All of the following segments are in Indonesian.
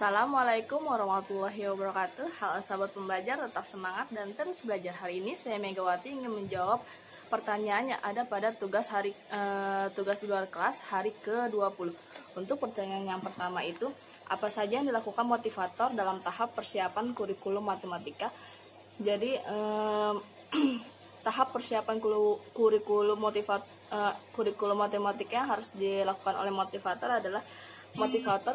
Assalamualaikum warahmatullahi wabarakatuh. Halo sahabat pembelajar, tetap semangat dan terus belajar. Hari ini saya Megawati ingin menjawab pertanyaan yang ada pada tugas di luar kelas hari ke-20. Untuk pertanyaan yang pertama itu, apa saja yang dilakukan motivator dalam tahap persiapan kurikulum matematika? Jadi tahap persiapan kurikulum matematika yang harus dilakukan oleh motivator adalah motivator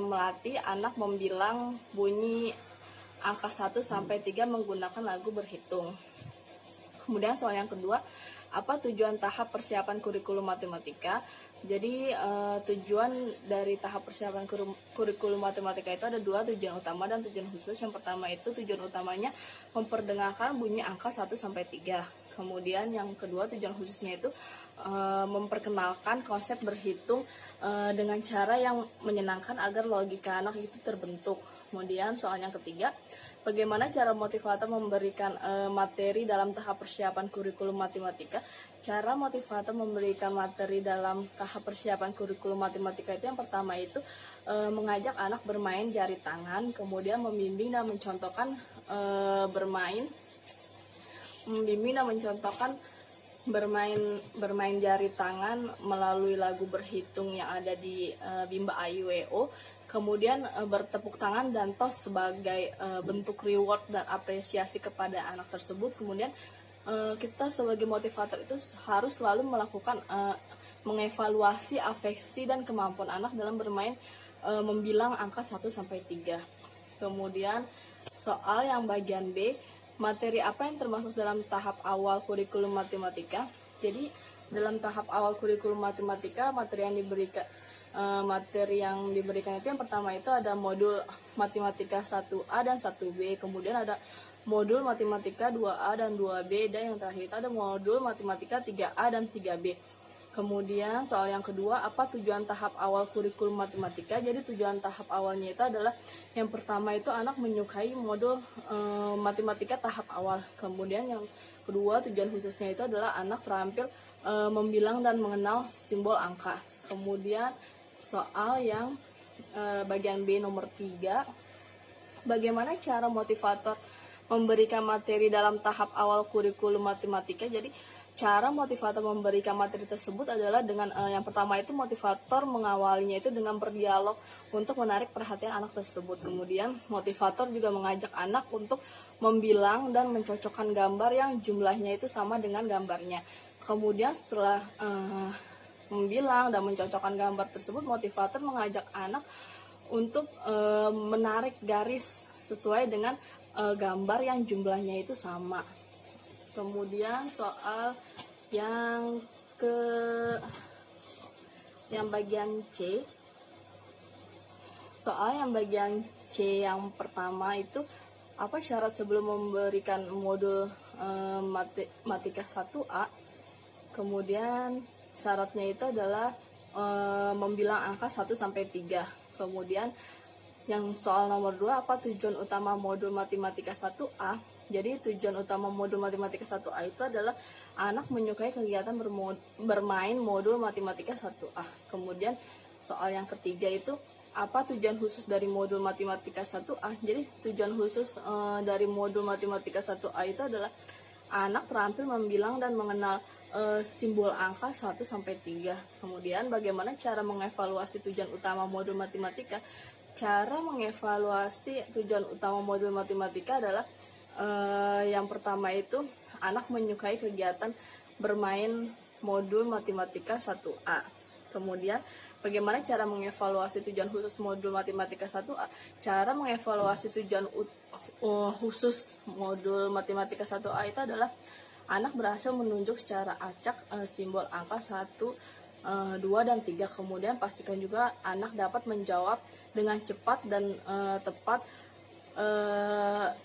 melatih anak membilang bunyi angka 1 sampai 3 menggunakan lagu berhitung. Kemudian soal yang kedua, apa tujuan tahap persiapan kurikulum matematika? Jadi tujuan dari tahap persiapan kurikulum matematika itu ada dua, tujuan utama dan tujuan khusus. Yang pertama itu tujuan utamanya memperdengarkan bunyi angka 1 sampai 3. Kemudian yang kedua, tujuan khususnya itu memperkenalkan konsep berhitung dengan cara yang menyenangkan agar logika anak itu terbentuk. Kemudian soal yang ketiga, bagaimana cara motivator memberikan materi dalam tahap persiapan kurikulum matematika? Cara motivator memberikan materi dalam tahap persiapan kurikulum matematika itu yang pertama itu mengajak anak bermain jari tangan, kemudian membimbing dan mencontohkan bermain jari tangan melalui lagu berhitung yang ada di Bimba Aiweo. Kemudian bertepuk tangan dan tos sebagai bentuk reward dan apresiasi kepada anak tersebut. Kemudian kita sebagai motivator itu harus selalu melakukan mengevaluasi afeksi dan kemampuan anak dalam bermain membilang angka 1 sampai 3. Kemudian soal yang bagian B, materi apa yang termasuk dalam tahap awal kurikulum matematika? Jadi dalam tahap awal kurikulum matematika materi yang diberikan itu yang pertama itu ada modul matematika 1A dan 1B, kemudian ada modul matematika 2A dan 2B, dan yang terakhir itu ada modul matematika 3A dan 3B. Kemudian soal yang kedua, apa tujuan tahap awal kurikulum matematika? Jadi tujuan tahap awalnya itu adalah yang pertama itu anak menyukai modul matematika tahap awal. Kemudian yang kedua, tujuan khususnya itu adalah anak terampil membilang dan mengenal simbol angka. Kemudian soal yang bagian B nomor 3, bagaimana cara motivator memberikan materi dalam tahap awal kurikulum matematika? Jadi cara motivator memberikan materi tersebut adalah dengan yang pertama itu motivator mengawalinya itu dengan berdialog untuk menarik perhatian anak tersebut. Kemudian motivator juga mengajak anak untuk membilang dan mencocokkan gambar yang jumlahnya itu sama dengan gambarnya. Kemudian setelah membilang dan mencocokkan gambar tersebut, motivator mengajak anak untuk menarik garis sesuai dengan gambar yang jumlahnya itu sama. Kemudian soal yang bagian C. Soal yang bagian C yang pertama itu, apa syarat sebelum memberikan modul matematika 1A? Kemudian syaratnya itu adalah membilang angka 1 sampai 3. Kemudian yang soal nomor 2, apa tujuan utama modul matematika 1A? Jadi tujuan utama modul matematika 1A itu adalah anak menyukai kegiatan bermain modul matematika 1A. Kemudian soal yang ketiga itu, apa tujuan khusus dari modul matematika 1A? Jadi tujuan khusus dari modul matematika 1A itu adalah anak terampil membilang dan mengenal simbol angka 1 sampai 3. Kemudian bagaimana cara mengevaluasi tujuan utama modul matematika? Cara mengevaluasi tujuan utama modul matematika adalah yang pertama itu anak menyukai kegiatan bermain modul matematika 1A. Kemudian bagaimana cara mengevaluasi tujuan khusus modul matematika 1A? Cara mengevaluasi tujuan khusus modul matematika 1A itu adalah anak berhasil menunjuk secara acak simbol angka 1, 2, dan 3. Kemudian pastikan juga anak dapat menjawab dengan cepat dan tepat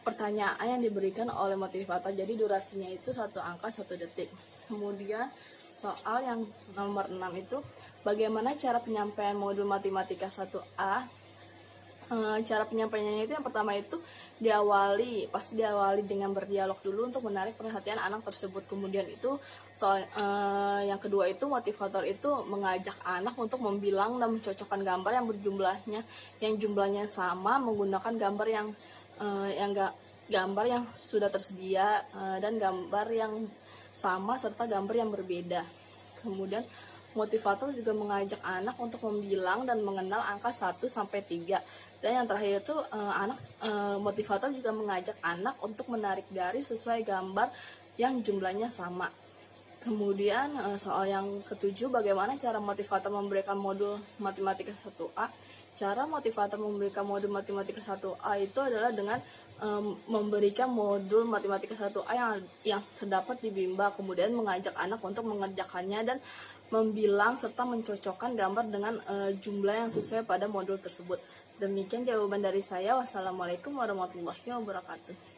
pertanyaan yang diberikan oleh motivator. Jadi durasinya itu 1 angka 1 detik. Kemudian soal yang nomor 6 itu, bagaimana cara penyampaian modul matematika 1A Cara penyampaiannya itu yang pertama itu pasti diawali dengan berdialog dulu untuk menarik perhatian anak tersebut. Kemudian itu yang kedua itu motivator itu mengajak anak untuk membilang dan mencocokkan gambar yang jumlahnya sama menggunakan gambar yang sudah tersedia, dan gambar yang sama serta gambar yang berbeda. Kemudian motivator juga mengajak anak untuk membilang dan mengenal angka 1 sampai 3. Dan yang terakhir itu motivator juga mengajak anak untuk menarik garis sesuai gambar yang jumlahnya sama. Kemudian soal yang ketujuh, bagaimana cara motivator memberikan modul matematika 1A? Cara motivator memberikan modul matematika 1A itu adalah dengan memberikan modul matematika 1A yang terdapat di Bimba, kemudian mengajak anak untuk mengerjakannya dan membilang serta mencocokkan gambar dengan jumlah yang sesuai pada modul tersebut. Demikian jawaban dari saya. Wassalamualaikum warahmatullahi wabarakatuh.